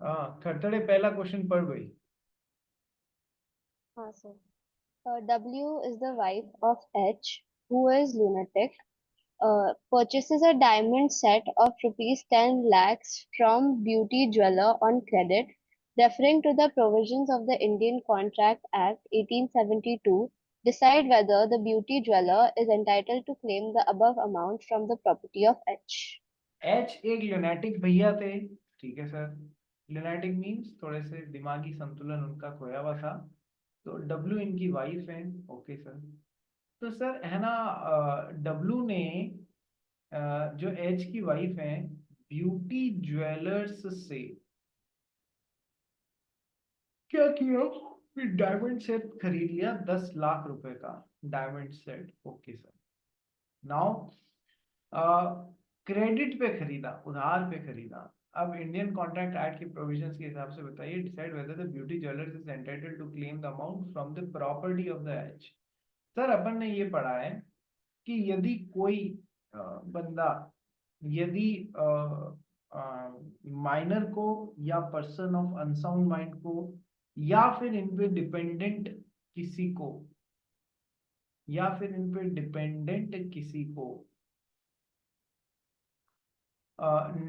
हाँ, खड़तड़े पहला क्वेश्चन पढ़ गई। हाँ sir. W is the wife of H, who is lunatic, purchases a diamond set of rupees 10 lakhs from beauty jeweler on credit, referring to the provisions of the Indian Contract Act 1872. Decide whether the beauty jeweler is entitled to claim the above amount from the property of H. H एक lunatic भैया थे। ठीक है sir. Lunatic means थोड़े से दिमागी संतुलन उनका खोया हुआ था। तो डब्लू इनकी वाइफ है। Okay sir. तो सर है ना, डब्लू ने जो एच की वाइफ है, ब्यूटी ज्वेलर्स से क्या किया, फिर डायमंड सेट खरीद लिया 10 लाख रुपए का। Diamond set. Okay sir. Now credit पे खरीदा, उधार पे खरीदा। अब इंडियन कॉन्ट्रैक्ट एक्ट के प्रोविजंस के हिसाब से बताइए, decide whether the beauty jewellers is entitled to claim the amount from the property of the H. Sir अपन ने ये पढ़ा है कि यदि कोई बंदा, यदि माइनर को या पर्सन ऑफ अनसाउंड माइंड को या फिर इन पे डिपेंडेंट किसी को, या फिर इन पे डिपेंडेंट किसी को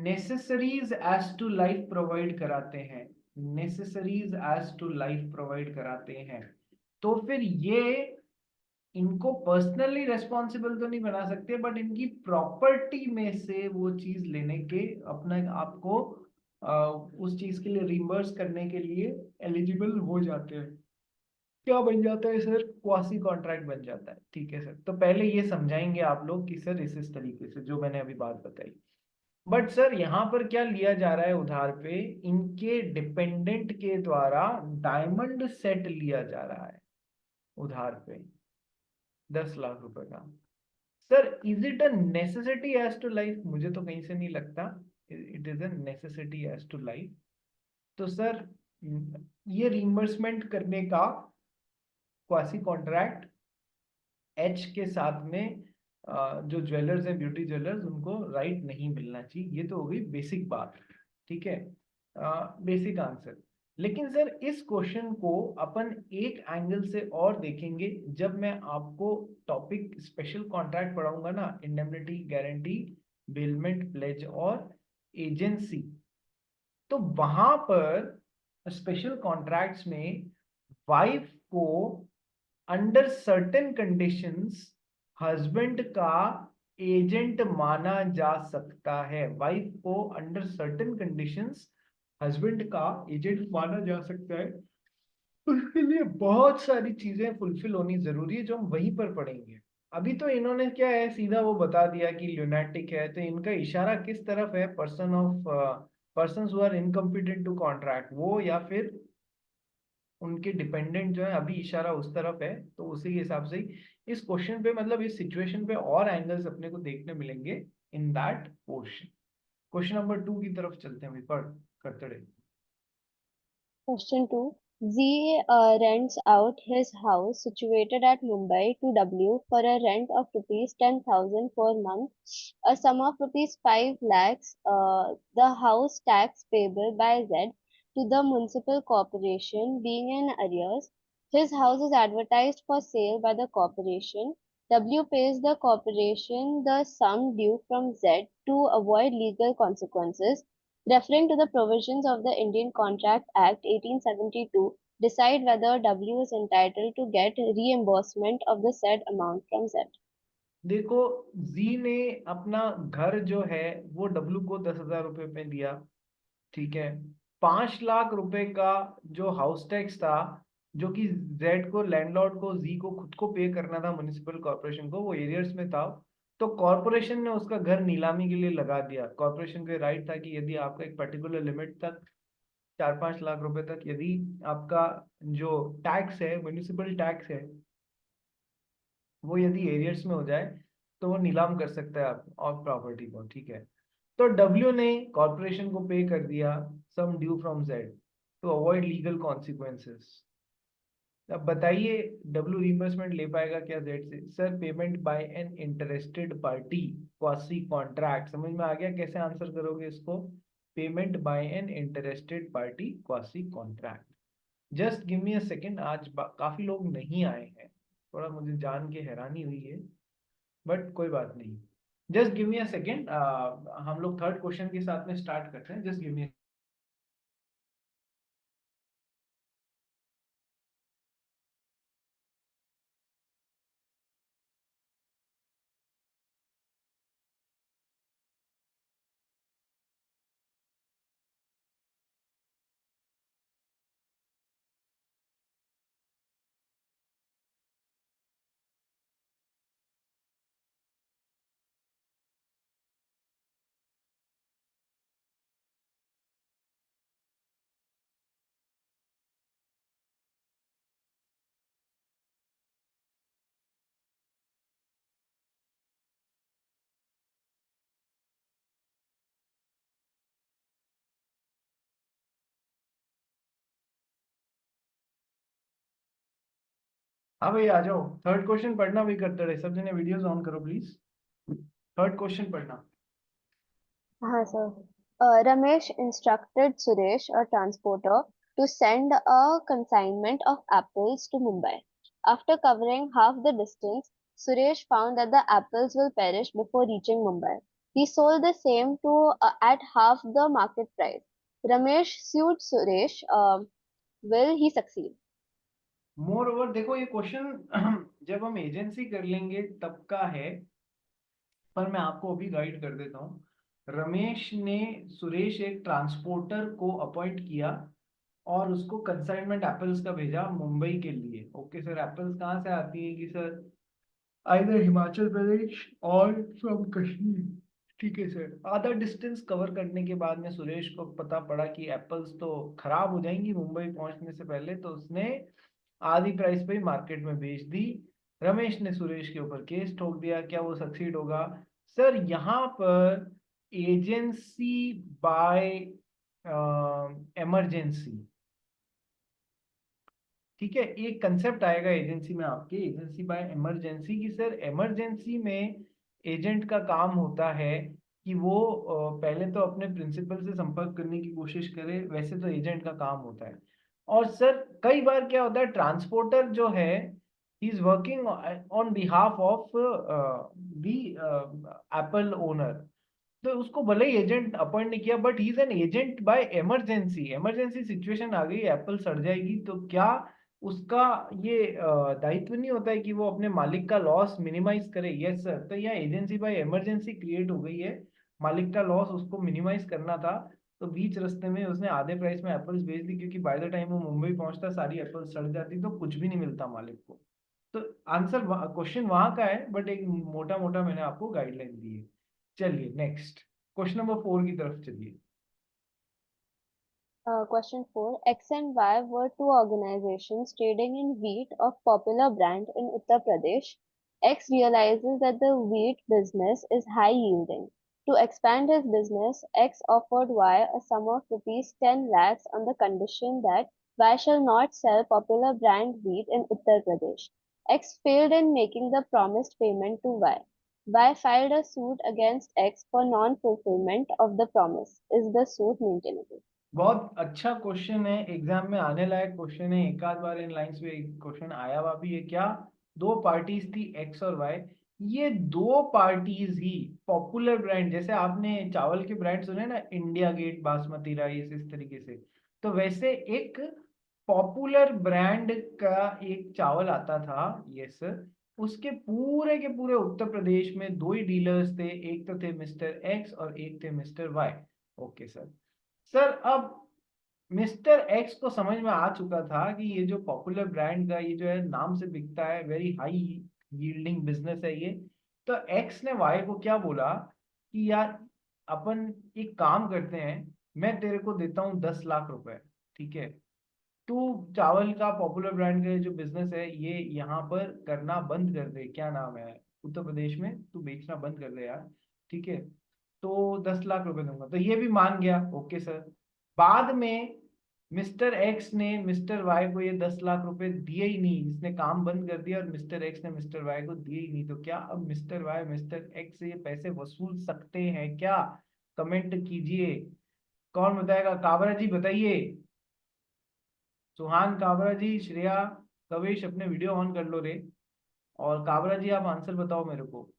necessaries as to life provide कराते हैं, necessaries as to life provide कराते हैं, तो फिर ये इनको पर्सनली रेस्पॉन्सिबल तो नहीं बना सकते, बट इनकी प्रॉपर्टी में से वो चीज लेने के, अपने आप को उस चीज के लिए रिम्बर्स करने के लिए एलिजिबल हो जाते हैं। क्या बन जाता है सर? क्वासी कॉन्ट्रैक्ट बन जाता है। ठीक है सर। तो पहले ये समझाएंगे आप लोग कि सर इस तरीके से जो मैंने अभी बात बताई। बट सर यहाँ पर क्या लिया जा रहा है उधार पे? इनके डिपेंडेंट के द्वारा डायमंड सेट लिया जा रहा है उधार पे, 10 लाख रुपए का। Sir is it a necessity as to life? मुझे तो कहीं से नहीं लगता it is a necessity as to life. तो सर ये रिइंबर्समेंट करने का क्वासी कॉन्ट्रैक्ट एच के साथ में जो ज्वेलर्स हैं, ब्यूटी ज्वेलर्स, उनको राइट नहीं मिलना चाहिए। ये तो हो गई बेसिक बात। ठीक है, बेसिक आंसर। लेकिन सर इस क्वेश्चन को अपन एक एंगल से और देखेंगे जब मैं आपको टॉपिक स्पेशल कॉन्ट्रैक्ट पढ़ाऊंगा ना, इंडेमनिटी, गारंटी, बेलमेंट, प्लेज और एजेंसी। तो वहां पर स्पेशल कॉन्ट्रैक्ट्स में वाइफ को अंडर सर्टेन कंडीशंस हस्बैंड का एजेंट माना जा सकता है। वाइफ को अंडर सर्टेन कंडीशंस हस्बैंड का एजेंट माना जा सकता है। उसके लिए बहुत सारी चीजें फुलफिल होनी जरूरी है जो हम वहीं पर पढ़ेंगे। अभी तो इन्होंने क्या है, सीधा वो बता दिया कि ल्यूनेटिक है, तो इनका इशारा किस तरफ है? Person of persons who are incompetent to contract, वो या फिर उनके डिपेंडेंट जो है। अभी इशारा उस तरफ है, तो उसी के हिसाब से ही इस क्वेश्चन पे, मतलब इस सिचुएशन पे और एंगल्स अपने को देखने मिलेंगे in that portion. Question number 2 की तरफ चलते हैं। पढ़ करते रहे। Question 2. Z rents out his house situated at Mumbai to W for a rent of rupees 10,000 per month, a sum of rupees 5 lakhs, the house tax payable by Z to the municipal corporation being in arrears. His house is advertised for sale by the corporation. W pays the corporation the sum due from Z to avoid legal consequences. Referring to the provisions of the Indian Contract Act 1872, decide whether W is entitled to get reimbursement of the said amount from Z. देखो, जी ने अपना घर जो है वो W को 10,000 रुपए पे दिया। ठीक है। 5 लाख रुपए का जो हाउस टैक्स था, जो कि जेड को, लैंडलॉर्ड को, जी को खुद को पे करना था, म्युनिसिपल कॉर्पोरेशन को, वो एरियर्स में था। तो कॉर्पोरेशन ने उसका घर नीलामी के लिए लगा दिया। कॉर्पोरेशन को राइट था कि यदि आपका एक पर्टिकुलर लिमिट तक, 4-5 लाख रुपए तक, यदि आपका जो टैक्स है, म्युनिसिपल टैक्स है, वो यदि एरियर्स में हो जाए, तो वो नीलाम कर सकता है आप और प्रॉपर्टी को। ठीक है। तो डब्ल्यू ने कॉर्पोरेशन को पे कर दिया sum due from Z to avoid legal consequences. अब बताइए, डब्ल्यू रिइंबर्समेंट ले पाएगा क्या जेड से? Sir payment by an interested party, quasi contract. समझ में आ गया कैसे आंसर करोगे इसको? Payment by an interested party quasi contract. Just give me a second. आज काफी लोग नहीं आए हैं, थोड़ा मुझे जान के हैरानी हुई है, बट कोई बात नहीं। Just give me a second. हम लोग थर्ड क्वेश्चन के साथ में स्टार्ट करते हैं। जस्ट गिव मी। हाँ भाई आ जाओ, थर्ड क्वेश्चन पढ़ना भी करते रहे। सब जने वीडियोस ऑन करो प्लीज। थर्ड क्वेश्चन पढ़ना। हाँ sir. Ramesh instructed Suresh, a transporter, to send a consignment of apples to Mumbai. After covering half the distance, Suresh found that the apples will perish before reaching Mumbai. He sold the same to at half the market price. Ramesh sued Suresh. Will he succeed? More over देखो, ये question जब हम agency कर लेंगे तब का है, पर मैं आपको अभी गाइड कर देता हूँ। रमेश ने सुरेश एक ट्रांसपोर्टर को अपॉइंट किया और उसको कंसाइनमेंट एप्पल्स का भेजा मुंबई के लिए। ओके सर, एप्पल्स कहाँ से आती है कि सर आइदर हिमाचल प्रदेश और फ्रॉम कश्मीर। ठीक है सर। आधा डिस्टेंस कवर करने के बाद में सुरेश को पता पड़ा कि एप्पल्स तो खराब हो जाएंगी मुंबई पहुंचने से पहले, तो उसने आधी प्राइस पे ही मार्केट में बेच दी। रमेश ने सुरेश के ऊपर केस ठोक दिया। क्या वो सक्सीड होगा? सर यहाँ पर एजेंसी बाय इमरजेंसी, ठीक है, एक कंसेप्ट आएगा एजेंसी में आपके, एजेंसी बाय इमरजेंसी की। सर इमरजेंसी में एजेंट का काम होता है कि वो पहले तो अपने प्रिंसिपल से संपर्क करने की कोशिश करे, वैसे तो एजेंट का काम होता है। और सर कई बार क्या होता है, ट्रांसपोर्टर जो है he is working on behalf of the apple owner, तो उसको भले ही एजेंट अपॉइंट नहीं किया, but he is an agent by emergency. Emergency situation आ गई, एप्पल सड़ जाएगी, तो क्या उसका ये दायित्व नहीं होता है कि वो अपने मालिक का लॉस मिनिमाइज करे? Yes sir. तो यह एजेंसी बाय इमरजेंसी क्रिएट हो गई है, मालिक का लॉस उसको मिनिमाइज करना था, तो बीच रास्ते में उसने आधे प्राइस में एप्पल्स बेच दी, क्योंकि बाय द टाइम वो मुंबई पहुंचता सारी एप्पल्स सड़ जाती, तो कुछ भी नहीं मिलता मालिक को। तो आंसर क्वेश्चन वहां का है, बट एक मोटा मोटा मैंने आपको गाइडलाइन दी है। चलिए नेक्स्ट, क्वेश्चन नंबर 4 की तरफ चलिए। Question 4. X and Y were two organizations trading in wheat of popular brand in Uttar Pradesh. X realizes that the wheat business is high yielding. To expand his business, X offered Y a sum of rupees 10 lakhs on the condition that Y shall not sell popular brand wheat in Uttar Pradesh. X failed in making the promised payment to Y. Y filed a suit against X for non-fulfillment of the promise. Is the suit maintainable? बहुत अच्छा question है, exam में आने लायक question है। एक आध बार इन lines में question आया हुआ भी है। क्या दो पार्टीज थी एक्स और वाई, ये दो पार्टीज ही पॉपुलर ब्रांड, जैसे आपने चावल के ब्रांड सुने ना, इंडिया गेट, बासमती राइस, इस तरीके से, तो वैसे एक पॉपुलर ब्रांड का एक चावल आता था। यस, उसके पूरे के पूरे उत्तर प्रदेश में दो ही डीलर्स थे, एक तो थे मिस्टर एक्स और एक थे mister Y. Okay sir. Sir अब मिस्टर एक्स को समझ में आ चुका था कि ये जो पॉपुलर ब्रांड का ये जो है नाम से बिकता है, वेरी हाई यील्डिंग बिजनेस है ये। तो एक्स ने वाई को क्या बोला कि यार अपन एक काम करते हैं, मैं तेरे को देता हूँ 10 लाख रुपए, ठीक है, तू चावल का पॉपुलर ब्रांड का जो बिजनेस है ये यहाँ पर करना बंद कर दे, क्या नाम है, उत्तर प्रदेश में तू बेचना बंद कर दे यार, ठीक है, तो 10 लाख रुपए दूंगा। तो ये भी मान गया। Okay sir. बाद में मिस्टर एक्स ने मिस्टर वाई को ये 10 लाख रुपए दिए ही नहीं, इसने काम बंद कर दिया, और मिस्टर एक्स ने मिस्टर वाई को दिए ही नहीं। तो क्या अब मिस्टर वाई मिस्टर एक्स से ये पैसे वसूल सकते हैं क्या? कमेंट कीजिए, कौन बताएगा? काबरा जी बताइए। सुहान, काबरा जी, श्रेया, कवेश, अपने वीडियो ऑन कर लो रे। और काबरा जी आप आंसर बताओ मेरे को।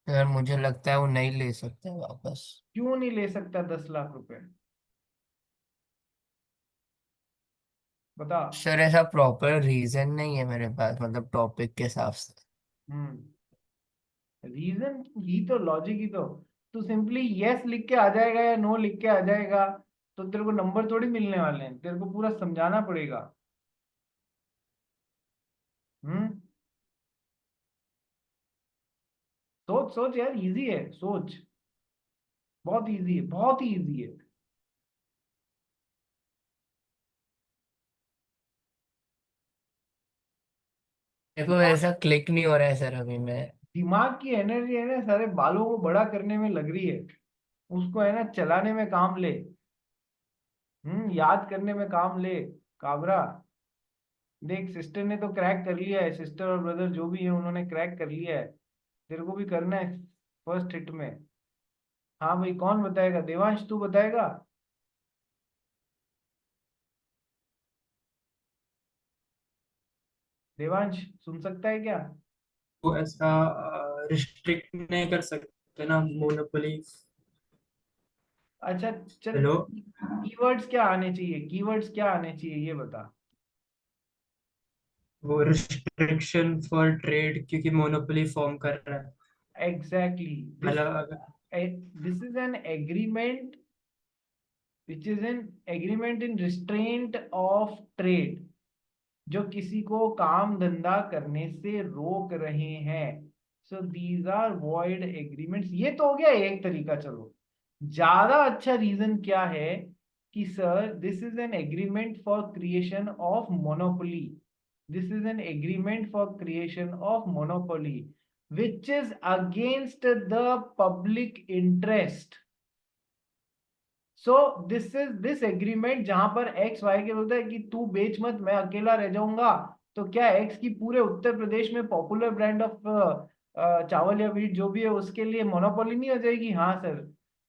सर मुझे लगता है वो नहीं ले सकते वापस। क्यों नहीं ले सकता 10 लाख रुपए? बता। सर ऐसा प्रॉपर रीजन नहीं है मेरे पास, मतलब टॉपिक के हिसाब से। हम्म। रीजन ही तो, लॉजिक ही तो। तू सिंपली यस लिख के आ जाएगा या नो लिख के आ जाएगा तो तेरे को नंबर थोड़ी मिलने वाले हैं, तेरे को पूरा समझाना पड़ेगा। हम्म। सोच सोच यार, इजी है, सोच। बहुत इजी है, बहुत ही इजी है। देखो ऐसा क्लिक नहीं हो रहा है सर अभी मैं। दिमाग की एनर्जी है ना सारे बालों को बड़ा करने में लग रही है, उसको है ना चलाने में काम ले। याद करने में काम ले। काबरा, देख सिस्टर ने तो क्रैक कर लिया है, सिस्टर और ब्रदर जो भी है उन्होंने क्रैक कर लिया है। तेरे को भी करना है फर्स्ट हिट में। हाँ भाई, कौन बताएगा? देवांश तू बताएगा? देवांश सुन सकता है क्या? वो ऐसा रिस्ट्रिक्ट नहीं कर सकते ना मोनोपोली। अच्छा, चल। हेलो। कीवर्ड्स क्या आने चाहिए, कीवर्ड्स क्या आने चाहिए ये बता। वो रिस्ट्रिक्शन फॉर ट्रेड क्योंकि मोनोपोली फॉर्म कर रहा है। एग्जैक्टली। दिस मतलब this is an agreement which is an agreement in restraint of trade, जो किसी को काम धंधा करने से रोक रहे हैं। So these are void agreements. ये तो हो गया एक तरीका। चलो, ज्यादा अच्छा रीजन क्या है कि sir this is an agreement for creation of monopoly. This is an agreement for creation of monopoly which is against the public interest. So this agreement जहां पर एक्स वाई के बोलता है कि तू बेच मत, मैं अकेला रह जाऊंगा, तो क्या एक्स की पूरे उत्तर प्रदेश में पॉपुलर ब्रांड ऑफ चावल या वीट जो भी है उसके लिए मोनोपोली नहीं हो जाएगी? हाँ सर।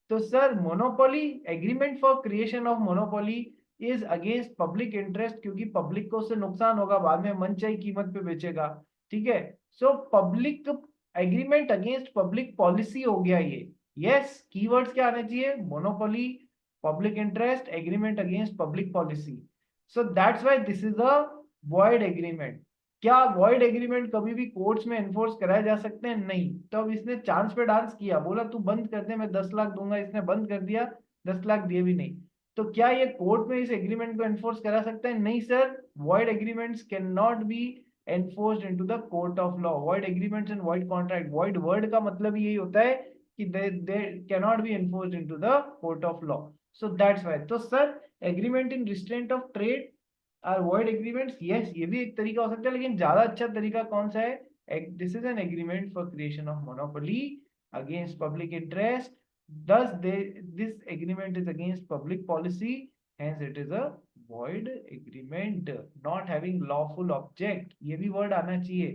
तो sir monopoly, agreement for creation of monopoly is against public interest, क्योंकि पब्लिक को उससे नुकसान होगा, बाद में मनचाही कीमत पे बेचेगा। ठीक है। So public agreement against public policy हो गया ये। यस, कीवर्ड्स क्या आने चाहिए? Monopoly, public interest, agreement against public policy. So that's why this is a void agreement. क्या void agreement कभी भी कोर्ट्स में एनफोर्स कराए जा सकते हैं? नहीं। तो अब इसने चांस पे डांस किया, बोला तू बंद कर दे, मैं 10 लाख दूंगा, इसने बंद कर दिया, 10 लाख दिए भी नहीं। तो क्या ये कोर्ट में इस एग्रीमेंट को एनफोर्स करा सकते हैं? नहीं sir. void agreements cannot be enforced into the court of law. void agreements and void contract, void word का मतलब ही यही होता है कि they cannot be enforced into the court of law. So that's why. तो sir agreement in restraint of trade are void agreements, yes ये भी एक तरीका हो सकता है, लेकिन ज्यादा अच्छा तरीका कौन सा है? This is an agreement for creation of monopoly against public interest, thus this agreement is against public policy, hence it is a void agreement. Not having lawful object, ये भी वर्ड आना चाहिए।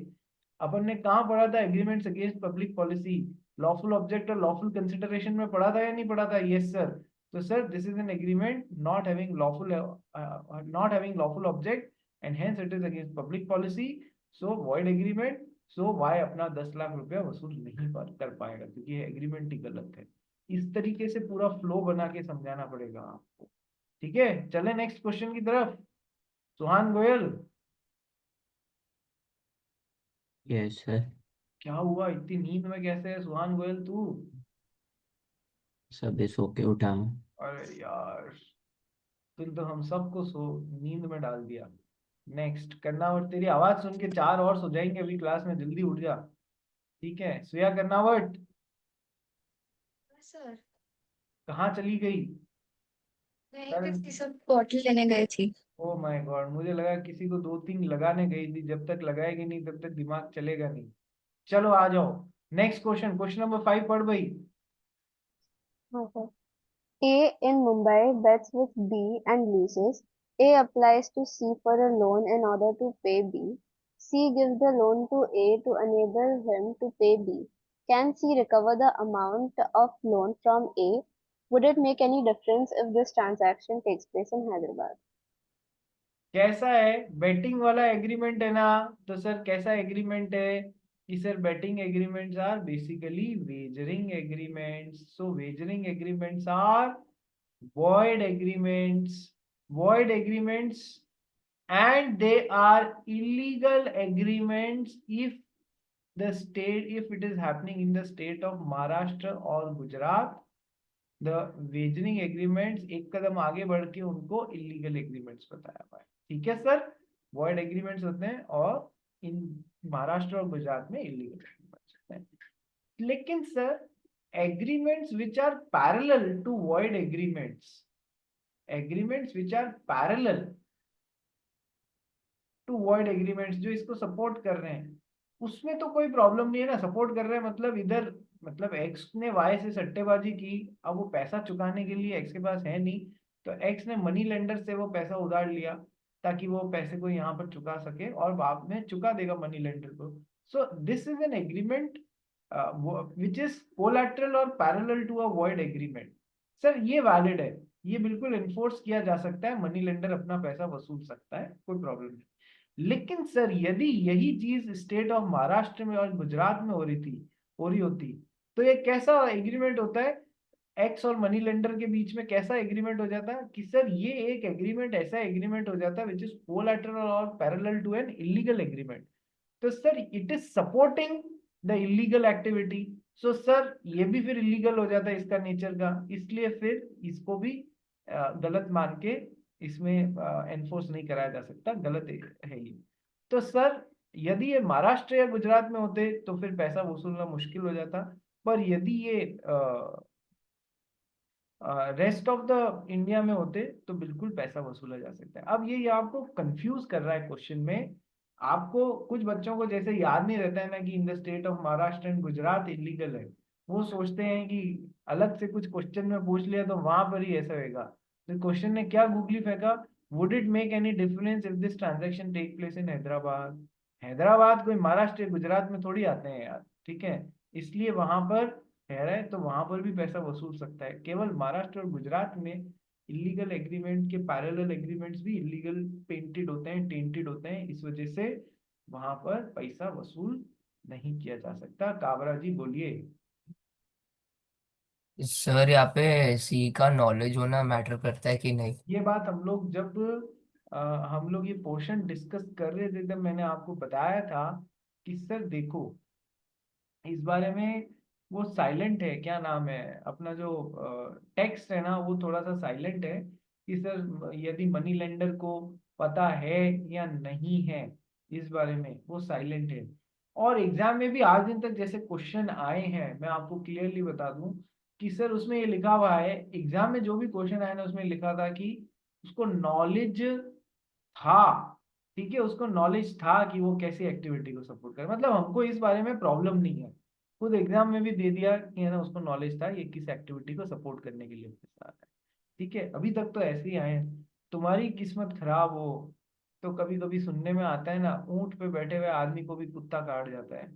अपन ने कहाँ पढ़ा था agreements against public policy? Lawful object और lawful consideration में पढ़ा था या नहीं पढ़ा था? Yes sir. तो sir this is an agreement not having lawful object and hence it is against public policy. So void agreement. So Y अपना 10 लाख रुपया वसूल नहीं कर पाएगा, क्योंकि ये एग्रीमेंट ही गलत है। इस तरीके से पूरा फ्लो बना के समझाना पड़ेगा आपको। ठीक है, चले नेक्स्ट क्वेश्चन की तरफ। सुहान गोयल, यस सर। क्या हुआ? इतनी नींद में कैसे है सुहान गोयल तू? सबे सो के उठा हूँ। अरे यार, तुम तो हम सबको सो नींद में डाल दिया। नेक्स्ट कर्नावट, तेरी आवाज सुन के चार और सो जाएंगे अभी क्लास में, जल्दी उठ जा। ठीक है, श्रेया कर्नावट सर कहाँ चली गई? मैं कल, किसी सब बॉटल लेने गई थी। ओ माय गॉड, मुझे लगा किसी को दो तीन लगाने गई थी, जब तक लगाएगी नहीं तब तक दिमाग चलेगा नहीं। चलो आ जाओ। नेक्स्ट क्वेश्चन, क्वेश्चन नंबर 5 पढ़ भाई। हाँ sir. A in Mumbai bets with B and loses. A applies to C for a loan in order to pay B. C gives the loan to A to enable him to pay B. Can C recover the amount of loan from A? Would it make any difference if this transaction takes place in Hyderabad? कैसा है betting वाला agreement है ना, तो sir कैसा agreement है कि sir betting agreements are basically wagering agreements, so wagering agreements are void agreements and they are illegal agreements if if it is happening in the state of Maharashtra or Gujarat. The wagering agreements एक कदम आगे बढ़ के उनको illegal agreements बताया हुआ है। ठीक है सर, वॉइड एग्रीमेंट्स होते हैं और इन महाराष्ट्र और गुजरात में इलीगल एग्रीमेंट्स होते हैं। लेकिन sir agreements which are parallel to void agreements which are parallel to void agreements, जो इसको सपोर्ट कर रहे हैं, उसमें तो कोई प्रॉब्लम नहीं है ना। सपोर्ट कर रहे हैं मतलब इधर मतलब एक्स ने वाई से सट्टेबाजी की, अब वो पैसा चुकाने के लिए एक्स के पास है नहीं, तो एक्स ने मनी लेंडर से वो पैसा उधार लिया ताकि वो पैसे को यहाँ पर चुका सके और बाद में चुका देगा मनी लेंडर को। So this is an agreement which is collateral और parallel to a void agreement. Sir ये वैलिड है, ये बिल्कुल इन्फोर्स किया जा सकता है, मनी लेंडर अपना पैसा वसूल सकता है, कोई प्रॉब्लम नहीं। लेकिन सर यदि यही चीज स्टेट ऑफ महाराष्ट्र में और गुजरात में हो रही होती, तो ये कैसा एग्रीमेंट होता है एक्स और मनी लेंडर के बीच में, कैसा एग्रीमेंट हो जाता है कि सर ये एक एग्रीमेंट ऐसा एग्रीमेंट हो जाता है विच इज कोलैटरल और parallel to an illegal agreement. तो sir it is supporting the illegal activity, so sir ये भी फिर इलीगल हो जाता है इसका नेचर का, इसलिए फिर इसको भी गलत मान के इसमें एनफोर्स नहीं कराया जा सकता, गलत है ये। तो सर यदि ये महाराष्ट्र या गुजरात में होते तो फिर पैसा वसूलना मुश्किल हो जाता, पर यदि ये रेस्ट ऑफ द इंडिया में होते तो बिल्कुल पैसा वसूला जा सकता है। अब ये आपको कंफ्यूज कर रहा है क्वेश्चन में, आपको कुछ बच्चों को जैसे याद नहीं रहता है ना कि in the state of Maharashtra and Gujarat illegal है, वो सोचते हैं कि अलग से कुछ क्वेश्चन में पूछ लिया तो वहां पर ही ऐसा होगा। तो क्वेश्चन ने क्या गूगली फेंका, would it make any difference if this transaction take place in Hyderabad. Hyderabad कोई महाराष्ट्र गुजरात में थोड़ी आते हैं यार, ठीक है, इसलिए वहां पर कह रहा है तो वहां पर भी पैसा वसूल सकता है। केवल महाराष्ट्र और गुजरात में इलीगल एग्रीमेंट के पैरेलल एग्रीमेंट्स भी इलीगल पेंटेड होते हैं, टेंटेड होते हैं, इस वजह से वहां पर पैसा वसूल नहीं किया जा सकता। काबरा जी बोलिए। सर यहाँ पे सी का नॉलेज होना मैटर करता है कि नहीं? ये बात हम लोग जब हम लोग ये पोर्शन डिस्कस कर रहे थे तब मैंने आपको बताया था कि सर देखो इस बारे में वो साइलेंट है, क्या नाम है अपना जो टेक्स्ट है ना, वो थोड़ा सा साइलेंट है कि सर यदि मनी लेंडर को पता है या नहीं है, इस बारे में वो साइलेंट है। और एग्जाम में भी आज दिन तक जैसे क्वेश्चन आए हैं, मैं आपको क्लियरली बता दूं कि सर उसमें ये लिखा हुआ है, एग्जाम में जो भी क्वेश्चन आया ना उसमें लिखा था कि उसको नॉलेज था, ठीक है, उसको नॉलेज था कि वो कैसी एक्टिविटी को सपोर्ट करे, मतलब हमको इस बारे में प्रॉब्लम नहीं है, खुद एग्जाम में भी दे दिया कि है ना उसको नॉलेज था ये किस एक्टिविटी को सपोर्ट करने के लिए उसके साथ है। ठीक है, अभी तक तो ऐसे ही आए हैं। तुम्हारी किस्मत खराब हो तो कभी कभी सुनने में आता है ना, ऊंट पे बैठे हुए आदमी को भी कुत्ता काट जाता है।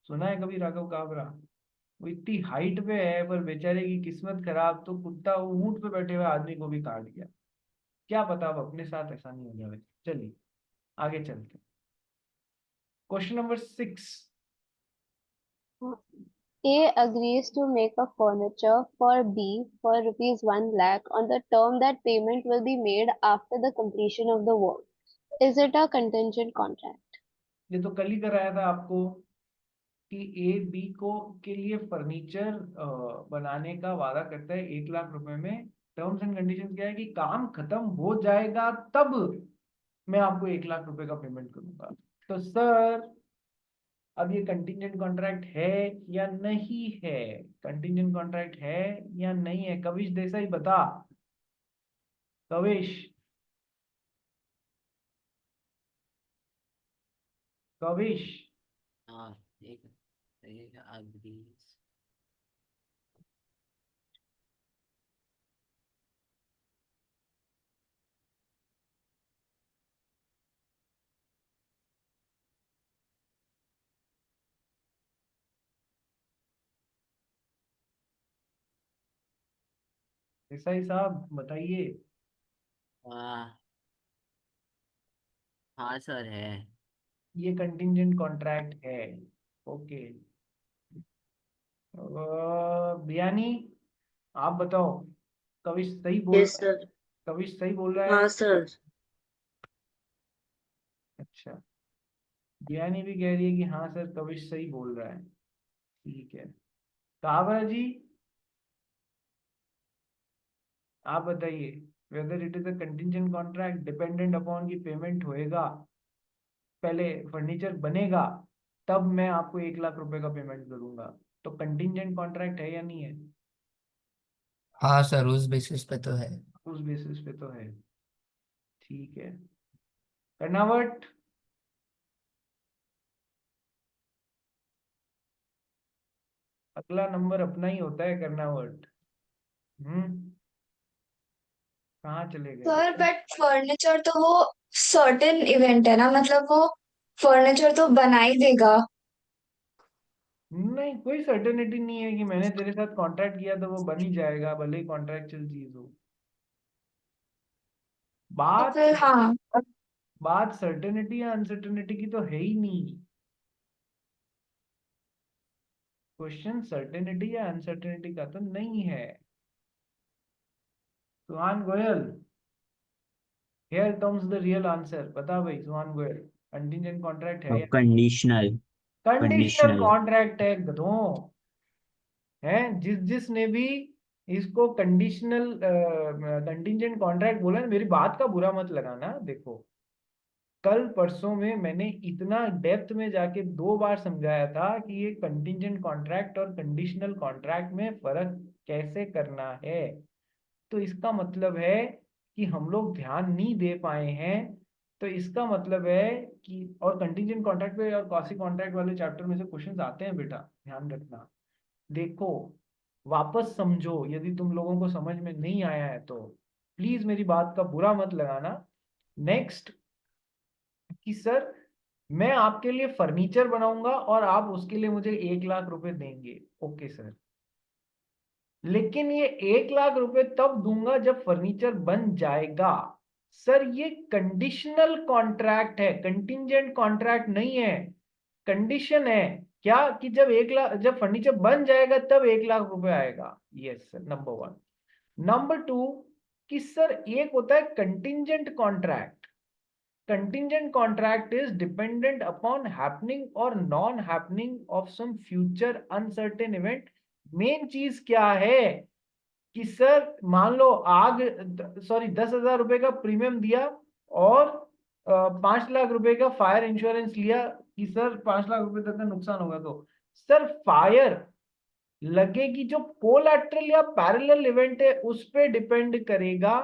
सुना है कभी राघव काबरा? वो इतनी हाइट पे है पर बेचारे की किस्मत खराब, तो कुत्ता वो ऊंट पे बैठे हुए आदमी को भी काट गया। क्या पता अब अपने साथ ऐसा नहीं हो जाए। चलिए आगे चलते हैं। Question number 6। A agrees to make a furniture for B for rupees 1 lakh on the term that payment will be made after the completion of the work. Is it a contingent contract? ये तो कल ही कराया था आपको कि A B को के लिए फर्नीचर बनाने का वादा करता है 1 लाख रुपए में। टर्म्स एंड कंडीशंस क्या है कि काम खत्म हो जाएगा तब मैं आपको 1 लाख रुपए का पेमेंट करूंगा। तो सर अब ये कंटिजेंट कॉन्ट्रैक्ट है या नहीं है, कंटिजेंट कॉन्ट्रैक्ट है या नहीं है, कविश देसाई बता। कविश, कविश। हाँ, एक agrees. देसाई साहब बताइए। आ, हाँ सर है। ये कंटिंजेंट कॉन्ट्रैक्ट है। ओके। बियानी, आप बताओ। कविश सही बोल यस सर। कविश सही बोल रहा है? हाँ सर। अच्छा। बियानी भी कह रही है कि हाँ सर कविश सही बोल रहा है। ठीक है। काबरा जी, आप बताइए। Whether it is a contingent contract dependent upon की पेमेंट होएगा, पहले फर्नीचर बनेगा, तब मैं आपको 1 लाख रुपए का पेमेंट करूंगा। तो कंटिंजेंट कॉन्ट्रैक्ट है या नहीं है? हाँ सर, उस बेसिस पे तो है। उस बेसिस पे तो है। ठीक है। कर्नावट, अगला नंबर अपना ही होता है कर्नावट। कहाँ चले गए? सर बट फर्नीचर तो वो सर्टेन इवेंट है ना, मतलब वो फर्नीचर तो बना ही देगा। नहीं, कोई सर्टेनिटी नहीं है कि मैंने तेरे साथ कॉन्ट्रैक्ट किया तो वो बन ही जाएगा, भले ही कॉन्ट्रैक्चुअल चीज हो। तो बात फिर हाँ। बात सर्टेनिटी या अनसर्टेनिटी की तो है ही नहीं। क्वेश्चन सर्टेनिटी या अनसर्टेनिटी का तो नहीं है। Suhan Goyal, here comes the real answer. बता भाई सुहान गोयल, कंटिंजेंट कॉन्ट्रैक्ट है या कंडीशनल। Conditional conditional. कॉन्ट्रैक्ट है गधों? है जिसने भी इसको कंडीशनल कंटिंजेंट कॉन्ट्रैक्ट बोला ना, मेरी बात का बुरा मत लगाना। देखो, कल परसों में मैंने इतना डेप्थ में जाके 2 बार समझाया था कि ये कंटिंजेंट कॉन्ट्रैक्ट और कंडीशनल कॉन्ट्रैक्ट में फर्क कैसे करना है। तो इसका मतलब है कि हम लोग ध्यान नहीं दे पाए हैं। तो इसका मतलब है कि, और कंटिंजेंट कॉन्ट्रैक्ट पे और क्वासी कॉन्ट्रैक्ट वाले चैप्टर में से क्वेश्चंस आते हैं बेटा, ध्यान रखना। देखो, वापस समझो, यदि तुम लोगों को समझ में नहीं आया है तो प्लीज मेरी बात का बुरा मत लगाना। नेक्स्ट, कि सर मैं आपके लिए फर्नीचर बनाऊंगा और आप उसके लिए मुझे 1 लाख रुपए देंगे। ओके सर, लेकिन ये 1 लाख रुपए तब दूंगा जब फर्नीचर बन जाएगा। सर ये कंडीशनल कॉन्ट्रैक्ट है, कंटिंजेंट कॉन्ट्रैक्ट नहीं है। कंडीशन है क्या कि जब फर्नीचर बन जाएगा तब 1 लाख रुपए आएगा। Yes sir, number 1। नंबर 2, कि सर एक होता है contingent contract. Contingent contract is dependent upon happening or non-happening of some future uncertain event। Main चीज क्या है कि सर मान लो 10,000 रुपए का प्रीमियम दिया और 5 लाख रुपए का फायर इंश्योरेंस लिया कि सर 5 लाख रुपए तक का नुकसान होगा। तो सर फायर लगेगी, जो कोलैटरल या पैरेलल इवेंट है उस पे डिपेंड करेगा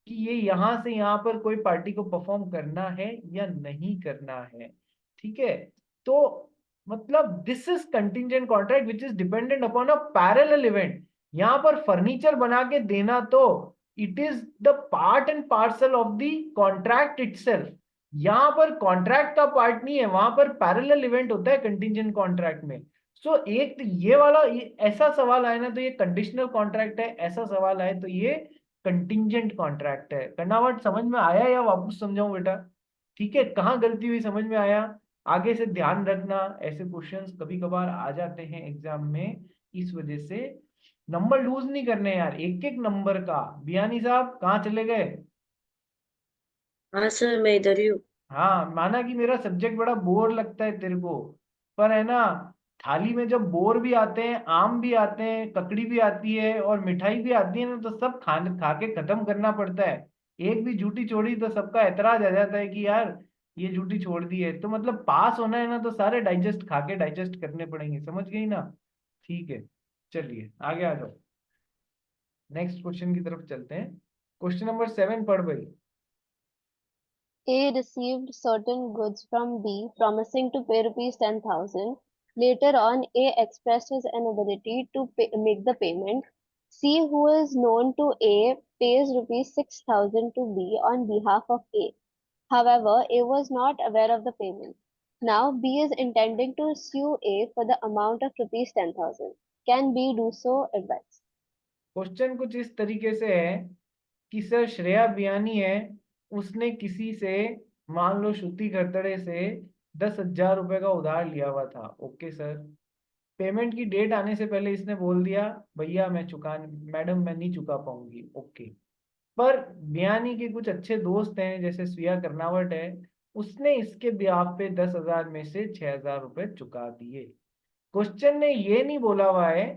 कि ये यहां से यहां पर कोई पार्टी को परफॉर्म करना है या नहीं करना है। ठीक है? तो मतलब this is contingent contract which is dependent upon a parallel event. यहां पर फर्नीचर बना के देना तो it is the part and parcel of the contract itself. यहां पर कॉन्ट्रैक्ट का पार्ट नहीं है, वहां पर पैरेलल इवेंट होता है कंटिंजेंट कॉन्ट्रैक्ट में। एक तो ये वाला ऐसा सवाल आए ना तो ये कंडीशनल कॉन्ट्रैक्ट है, ऐसा सवाल आए तो ये कंटिंजेंट कॉन्ट्रैक्ट है। कर्नावट समझ में आया या वापस समझाऊं बेटा? ठीक है, कहाँ गलती हुई समझ में आया? आगे से ध्यान रखना, ऐसे क्वेश्चंस कभी कभार आ जाते हैं एग्जाम में, इस वजह से नंबर लूज नहीं करने यार, एक एक नंबर का। बियानी साहब कहाँ चले गए? हाँ सर, मैं इधर ही हूँ। हाँ, माना कि मेरा सब्जेक्ट बड़ा बोर लगता है तेरे को, पर है ना, थाली में जब बोर भी आते हैं, आम भी आते हैं, ककड़ी भी आती है और मिठाई भी आती है ना, तो सब खाने खा के खत्म करना पड़ता है। एक भी झूठी छोड़ी तो सबका एतराज आ जाता है कि यार ये झूठी छोड़ दी है। तो मतलब पास होना है ना तो सारे डाइजेस्ट खा के डाइजेस्ट करने पड़ेंगे, समझ गई ना? ठीक है, चलिए आगे आ जाओ, नेक्स्ट क्वेश्चन की तरफ चलते हैं। क्वेश्चन नंबर 7 पढ़ भाई। A received certain goods from B, promising to pay rupees 10,000. Later on, A expressed his inability to make the payment. C, who is known to A, pays rupees 6,000 to B on behalf of A. However, A was not aware of the payment. Now, B is intending to sue A for the amount of rupees 10,000. Can B do so? Advice. Question कुछ इस तरीके से है कि sir Shreya Biyani है, उसने किसी से मान लो श्रुति खरतड़े से 10,000 रुपए का उधार लिया हुआ था। ओके सर, पेमेंट की डेट आने से पहले इसने बोल दिया भैया मैडम मैं नहीं चुका पाऊंगी। ओके, पर बियानी के कुछ अच्छे दोस्त हैं जैसे स्वीया कर्नावट है, उसने इसके ब्याह पे 10,000 में से 6,000 रुपए चुका दिए। क्वेश्चन ने ये नहीं बोला हुआ है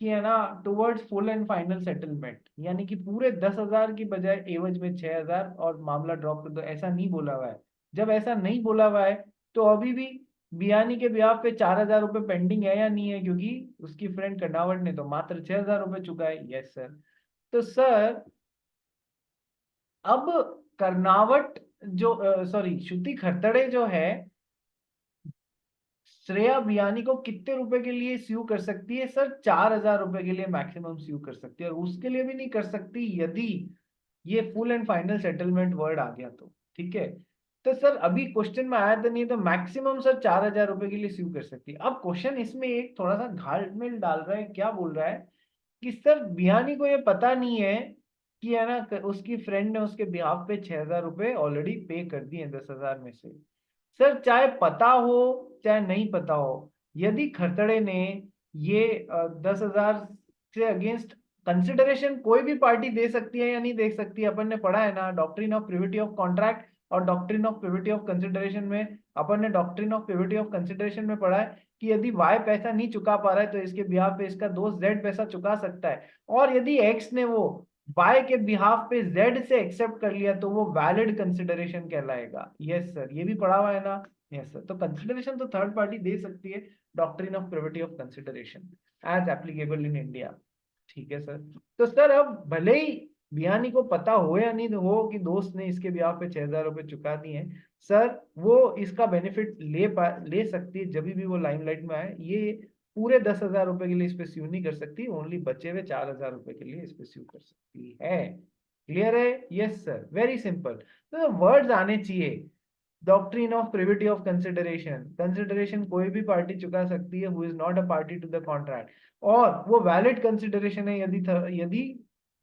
कि है ना towards full and final settlement, यानी कि पूरे 10,000 की बजाय एवज में 6,000 और मामला ड्रॉप कर दो, ऐसा नहीं बोला हुआ है। जब ऐसा नहीं बोला हुआ है तो अभी भी बियानी के ब्याह पे 4,000 रुपए पेंडिंग है या नहीं है, क्योंकि उसकी फ्रेंड कर्नावट ने तो मात्र 6,000 रुपए चुका है। Yes sir. तो सर अब कर्नावट जो सॉरी श्रुति खरतड़े जो है श्रेया बियानी को कितने रुपए के लिए स्यू कर सकती है सर? 4,000 रुपए के लिए मैक्सिमम स्यू कर सकती है, और उसके लिए भी नहीं कर सकती यदि ये full and final settlement word आ गया तो। ठीक है, तो सर अभी क्वेश्चन में आया तो नहीं, तो मैक्सिमम सर 4,000 रुपए के लिए स्यू कर सकती है। अब क्वेश्चन इसमें एक थोड़ा सा घालमेल डाल रहा है, क्या बोल रहा है कि सर बियानी को ये पता नहीं है कि है ना उसकी फ्रेंड ने उसके बिहाफ पे 6,000 रुपए ऑलरेडी पे कर दिए 10,000 में से। सर चाहे पता हो चाहे नहीं पता हो, यदि खरतड़े ने ये 10,000 से अगेंस्ट कंसिडरेशन कोई भी पार्टी दे सकती है या नहीं दे सकती, अपन ने पढ़ा है ना doctrine of privity of contract और doctrine of privity of consideration में। अपन ने doctrine of privity of consideration में पढ़ा है कि यदि वाई पैसा नहीं चुका पा रहा है तो इसके बिहाफ पे इसका दोस्त जेड पैसा चुका सकता है, और यदि एक्स ने वो बाय के बिहाफ पे जेड से एक्सेप्ट कर लिया तो वो वैलिड कंसिडरेशन कहलाएगा। यस सर, ये भी पढ़ा हुआ है ना? Yes sir. तो कंसिडरेशन तो थर्ड पार्टी दे सकती है, doctrine of privity of consideration as applicable in India. ठीक है सर। तो सर अब भले ही बियानी को पता हो या नहीं हो कि दोस्त ने इसके बिहाफ पे 6,000 रुपए चुका दिए हैं, सर वो इसका बेनिफिट ले सकती है जब भी वो लाइमलाइट में आए। ये पूरे 10,000 रुपए के लिए इस पे स्यू नहीं कर सकती, ओनली बचे हुए 4,000 रुपए के लिए इस पे स्यू कर सकती है। क्लियर है? Yes sir, very simple. तो वर्ड्स आने चाहिए, doctrine of privity of consideration, consideration कोई भी पार्टी चुका सकती है who is not a party to the contract, और वो वैलिड कंसिडरेशन है यदि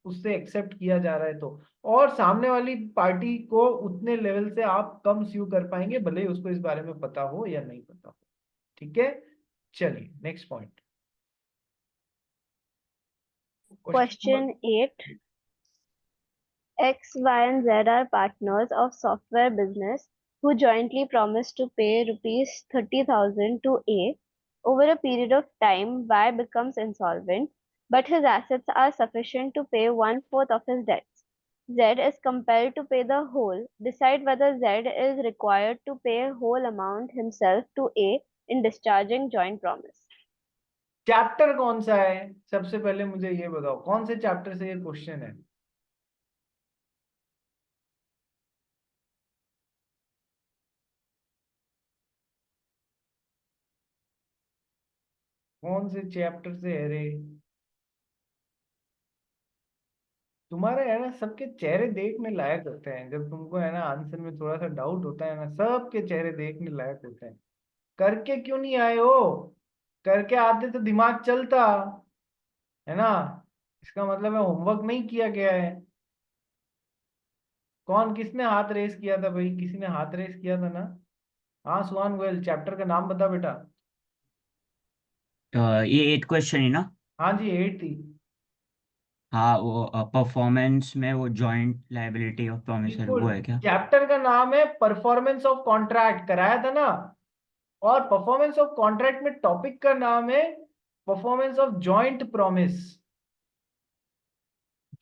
उससे एक्सेप्ट किया जा रहा है तो, और सामने वाली पार्टी को उतने लेवल से आप कम स्यू कर पाएंगे भले ही उसको इस बारे में पता हो या नहीं पता हो। ठीक है, चलिए next point. Question 8. X, Y, and Z are partners of software business who jointly promise to pay rupees 30,000 to A. Over a period of time, Y becomes insolvent, but his assets are sufficient to pay 1/4 of his debts. Z is compelled to pay the whole. Decide whether Z is required to pay whole amount himself to A in discharging joint promise. Chapter कौन सा है? सबसे पहले मुझे ये बताओ कौन से चैप्टर से ये क्वेश्चन है? कौन से चैप्टर से है रे? तुम्हारे है ना सबके चेहरे देखने लायक होते हैं, जब तुमको है ना आंसर में थोड़ा सा डाउट होता है ना, सबके चेहरे देखने लायक होते हैं। करके क्यों नहीं आए हो? करके आते तो दिमाग चलता है ना। इसका मतलब है होमवर्क नहीं किया गया है। कौन किसने हाथ रेस किया था भाई? किसी ने हाथ रेस किया था ना? हाँ सुहान गोयल, चैप्टर का नाम बता बेटा। ये 8 क्वेश्चन है ना? हाँ जी 8 थी। हाँ, वो परफॉर्मेंस में वो जॉइंट लायबिलिटी ऑफ प्रोमिसर बिल्कुल, वो है क्या? चैप्टर का नाम है परफॉर्मेंस ऑफ कॉन्ट्रैक्ट, कराया था ना। और परफॉर्मेंस ऑफ कॉन्ट्रैक्ट में टॉपिक का नाम है performance of joint promise.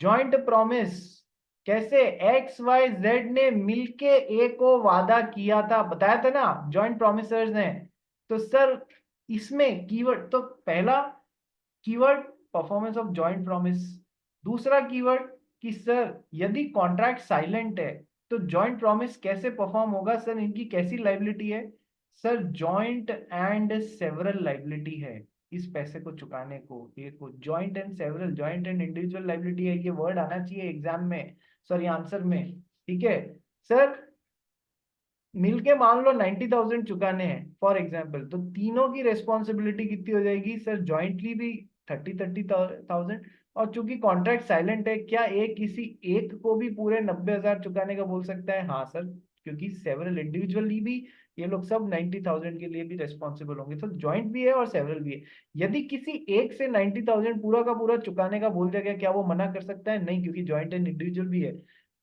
Joint promise कैसे एक्स वाई जेड ने मिलके ए को वादा किया था, बताया था ना जॉइंट प्रॉमिसर्स ने। तो सर इसमें कीवर्ड तो पहला keyword performance of joint promise, दूसरा कीवर्ड कि सर यदि कॉन्ट्रैक्ट साइलेंट है तो जॉइंट प्रॉमिस कैसे परफॉर्म होगा सर, इनकी कैसी लाइबिलिटी है sir? Joint and several liability है इस पैसे को चुकाने को। ये को joint and several, joint and individual liability है, ये वर्ड आना चाहिए एग्जाम में, सॉरी आंसर में। ठीक है सर, मिलके मान लो 90,000 चुकाने हैं फॉर एग्जाम्पल, तो तीनों की रेस्पॉन्सिबिलिटी कितनी हो जाएगी सर? जॉइंटली भी 30,000 और चूंकि कॉन्ट्रैक्ट साइलेंट है, क्या एक किसी एक को भी पूरे 90,000 चुकाने का बोल सकता है? हाँ सर, क्योंकि सेवरल इंडिविजुअली भी ये लोग सब 90,000 के लिए भी रेस्पॉन्सिबल होंगे। तो ज्वाइंट भी है और सेवरल भी है। यदि किसी एक से 90,000 पूरा का पूरा चुकाने का बोल दिया गया, क्या वो मना कर सकता है? नहीं, क्योंकि ज्वाइंट एंड इंडिविजुअल भी है।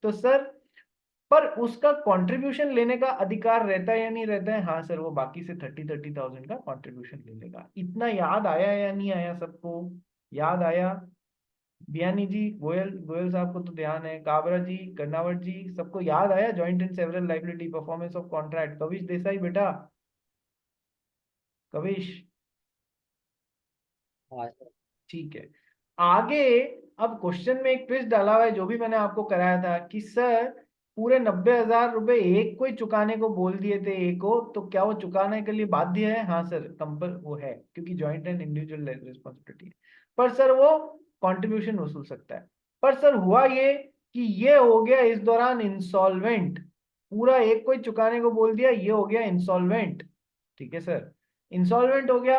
तो सर, पर उसका कंट्रीब्यूशन लेने का अधिकार रहता है या नहीं रहता है? हाँ सर, वो बाकी से 30,000 का कंट्रीब्यूशन ले लेगा। इतना याद आया या नहीं आया? सबको याद आया? बियानी जी, गोयल गोयल साहब को तो ध्यान है, काबरा जी, कर्नावट जी, सबको याद आया? Joint and several liability, performance of contract. Kavish Desai बेटा, कविश, हाँ सर। ठीक है। आगे अब क्वेश्चन में एक ट्विस्ट डाला हुआ है, जो भी मैंने आपको कराया था कि सर पूरे 90,000 रुपए एक को ही चुकाने को बोल दिए थे, एक को, तो क्या वो चुकाने के लिए बाध्य है? हाँ सर, कंपल वो है, क्योंकि जॉइंट एंड इंडिविजुअल रिस्पॉन्सिबिलिटी है। पर सर वो कंट्रीब्यूशन वसूल सकता है। पर सर हुआ ये कि ये हो गया इस दौरान इंसॉल्वेंट, पूरा एक को ही चुकाने को बोल दिया, ये हो गया इंसॉल्वेंट। ठीक है सर, इंसॉल्वेंट हो गया।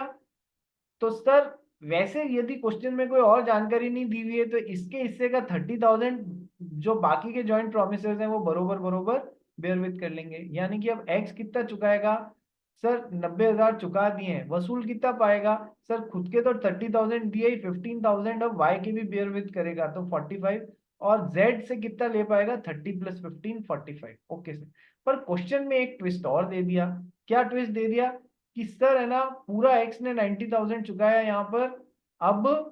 तो सर वैसे यदि क्वेश्चन में कोई और जानकारी नहीं दी हुई है, तो इसके हिस्से का 30,000 जो बाकी के जॉइंट प्रोमिसेस हैं वो बरोबर बरोबर बेयर विथ कर लेंगे। यानी कि अब एक्स कितना चुकाएगा? सर 90,000 चुका दिए हैं, वसूल कितना पाएगा? सर खुद के तो 30,000 दिए ही, 15,000 अब वाई के भी बेयर विथ करेगा तो 45, और जेड से कितना ले पाएगा? 30 + 15 45। Okay sir. पर क्वेश्चन में एक ट्विस्ट और दे दिया। क्या ट्विस्ट दे दिया? कि सर है ना, पूरा एक्स ने 90,000 चुकाया यहाँ पर, अब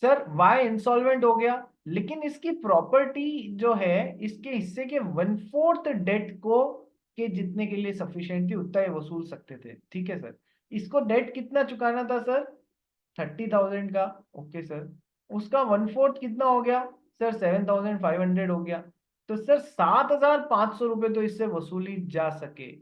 सर वाई इंसॉल्वेंट हो गया, लेकिन इसकी प्रॉपर्टी जो है इसके हिस्से के 1/4 डेट को के जितने के लिए सफिशिएंट थी उतना ही वसूल सकते थे। ठीक है सर। इसको डेट कितना चुकाना था सर? 30,000 का। Okay sir. उसका 1/4 कितना हो गया? सर 7,500 हो गया। तो सर 7,500 रुपए तो इससे वसूली जा सके।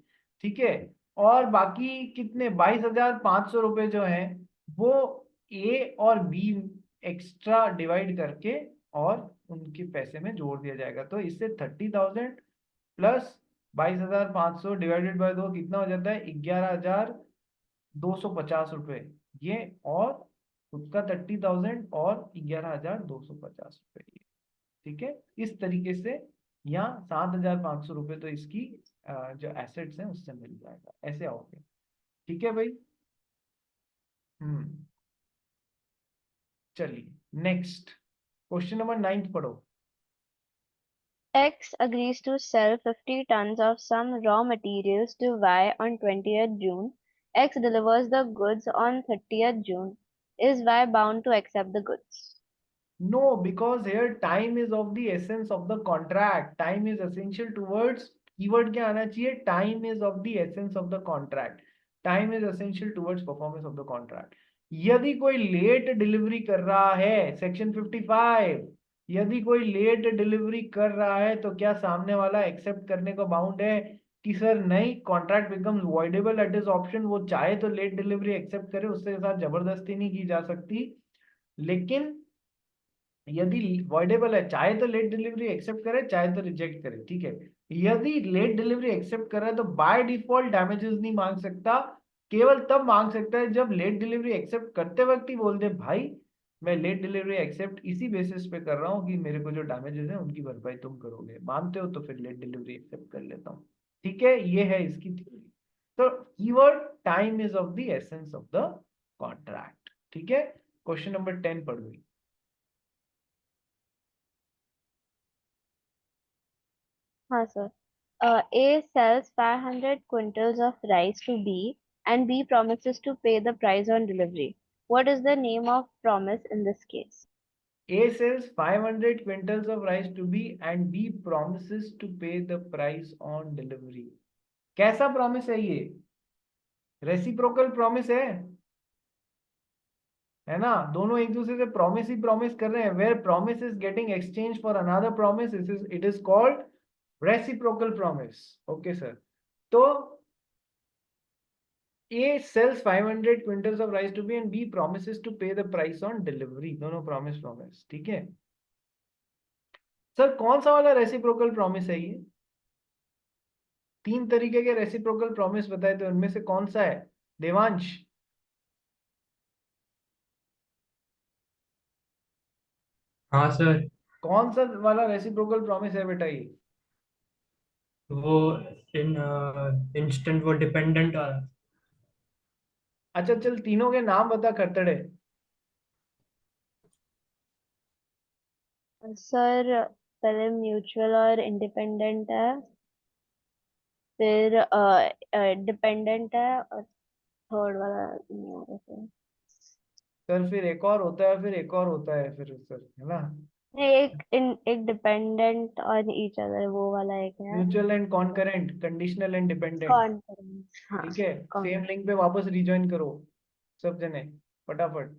ठीक है। और बाकी कितने 22,500 रुपए जो है वो ए और बी एक्स्ट्रा डिवाइड करके और उनके पैसे में जोड़ दिया जाएगा। तो इससे 30,000 प्लस 22,500 डिवाइडेड बाय 2 कितना हो जाता है? 11,250 रुपए ये, और उसका 30,000 और 11,250 रुपए ये। ठीक है। इस तरीके से यहाँ 7,500 रुपए तो इसकी जो एसेट्स हैं उससे मिल जाएगा। ऐसे आओगे। ठीक है भाई। चलिए नेक्स्ट क्वेश्चन नंबर 9 पढ़ो। X agrees to sell 50 tons of some raw materials to Y on 20th June. X delivers the goods on 30th June. Is Y bound to accept the goods? No, because here time is of the essence of the contract. Time is essential towards, keyword क्या आना चाहिए? Time is of the essence of the contract. Time is essential towards performance of the contract. यदि कोई late delivery कर रहा है, section 55, यदि कोई लेट डिलीवरी कर रहा है तो क्या सामने वाला एक्सेप्ट करने को बाउंड है? कि सर नहीं, contract becomes voidable at his option. वो चाहे तो लेट डिलीवरी एक्सेप्ट करे, उसके साथ जबरदस्ती नहीं की जा सकती। लेकिन यदि वॉइडेबल है, चाहे तो लेट डिलीवरी एक्सेप्ट करे, चाहे तो रिजेक्ट करे। ठीक है। यदि लेट डिलीवरी एक्सेप्ट कर रहा है तो बाय डिफॉल्ट डैमेजेस नहीं मांग सकता, केवल तब मांग सकता है जब लेट डिलीवरी एक्सेप्ट करते वक्त ही बोल दे भाई मैं लेट डिलीवरी एक्सेप्ट इसी बेसिस पे कर रहा हूँ कि मेरे को जो डैमेजेस है उनकी भरपाई तुम करोगे। मानते हो तो फिर लेट डिलीवरी एक्सेप्ट कर लेता हूँ। ठीक है, ये है इसकी थ्योरी। तो keyword time is of the essence of the contract. ठीक है। क्वेश्चन नंबर 10 पढ़ लो। हाँ sir. A sells 500 quintals of rice to B and B promises to pay the price on delivery. What is the name of promise in this case? A sells 500 quintals of rice to B and B promises to pay the price on delivery. कैसा promise है ये? Reciprocal promise है ना? दोनों एक दूसरे से promise ही promise कर रहे हैं। Where promise is getting exchange for another promise, it is called reciprocal promise. Okay sir. तो A sells 500 quintals of rice to B and B promises to pay the price on delivery. दोनों promise. ठीक है sir. कौन सा वाला reciprocal promise है ये? 3 तरीके के रेसिप्रोकल प्रॉमिस बताए थे, उनमें से कौन सा है देवांश? हाँ सर, कौन सा वाला रेसिप्रोकल प्रॉमिस है बेटा ये? वो इंस्टेंट, वो डिपेंडेंट वाला। अच्छा चल, तीनों के नाम बता खरतड़े। सर पहले म्यूचुअल और इंडिपेंडेंट है, फिर डिपेंडेंट है, और थर्ड वाला नहीं आ रहा सर। सर फिर एक और होता है, फिर एक और होता है, फिर सर, है ना? नहीं, एक डिपेंडेंट ऑन ईच अदर, वो वाला एक है। Mutual and concurrent, conditional and dependent. Concurrent, हाँ ठीक है, कॉन सेम लिंक पे वापस रिज्वाइन करो सब जने फटाफट।